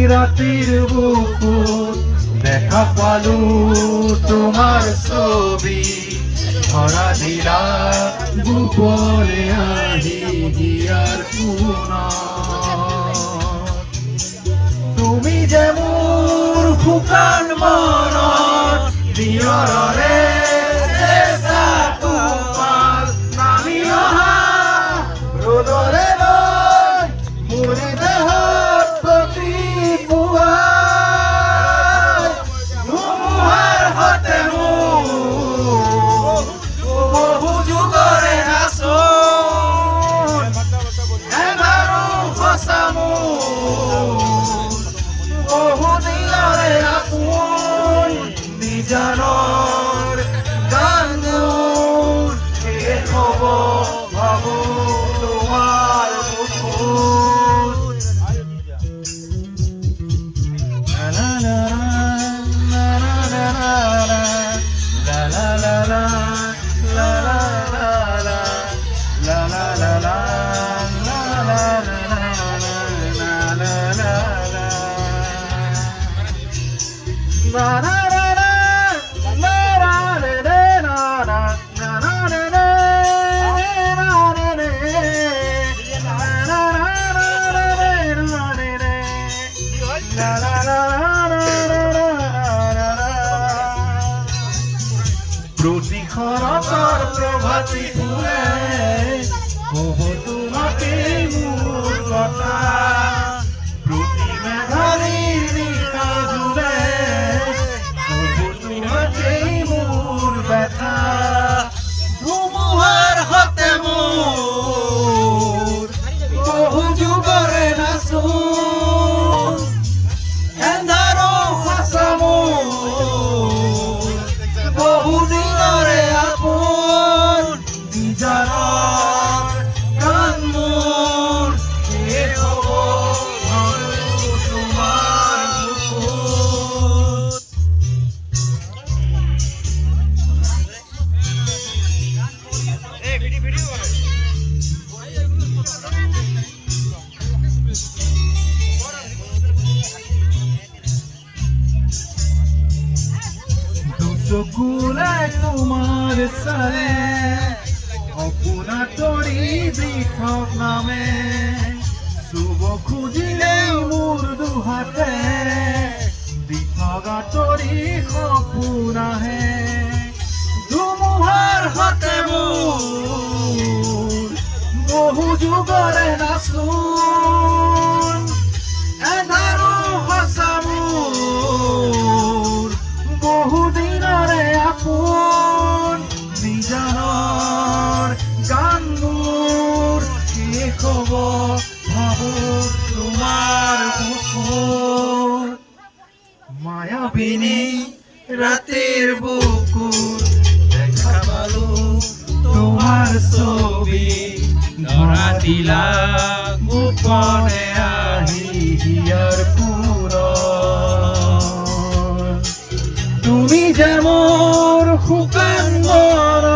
ৰাতেৰ বুকুত দেখা পালু তোমাৰ ছবি ধৰা দিলা গোপনে আহি হিয়াৰ কোণত তুমি যে মোৰ শুকান মনত দিয়ৰৰে চেষ্টা তোমাৰ নামি অহা ৰ'দৰে লৈ মোৰ দেহত প্ৰতিপুৱাই ধুমুহাৰ সতে মোৰ বহু যুগৰে আচোন এবাৰো সঁচা মোৰ বহু দিনৰে আপোন নিজানৰ গান মোৰ শেষ হ'ব ভাবো তোমাৰ মুখত লা লা লা লা লা লা লা লা লা লা লা লা লা প্রতিক্ষণতার প্রভাতী ফুলে কব তোমাকে মোর কথা প্রতি মেঘারির নিশা জুড়ে কব তোমাকে মোর ব্যথা ধুমুহার হতে মোর বহু যুগরে নাচোন এন্ধাৰো সঁচা মোৰ বহু দিনৰে আপোন নিজানৰ গান মোৰ শেষ হ'ব ভাবো তোমাৰ মুখত চকুলে তোমাৰ চালে অপোনা তৰি দিঠক নামে চুব খুজিলে মোৰ দুহাতে দিঠকা তৰি সপোন আহে ধুমুহাৰ সতে মোৰ বহু যুগৰে নাচোন এন্ধাৰো সঁচা মোৰ বহু দিনৰে আপোন নিজানৰ গান মোৰ শেষ হ'ব ভাবো তোমাৰ মুখত মায়াবিনী ৰাতিৰ বুকুত দেখা পালো তোমাৰ ছবি ধৰা দিলা গোপনে আহি হিয়াৰ কোণত তুমি যে মোৰ শুকান মনত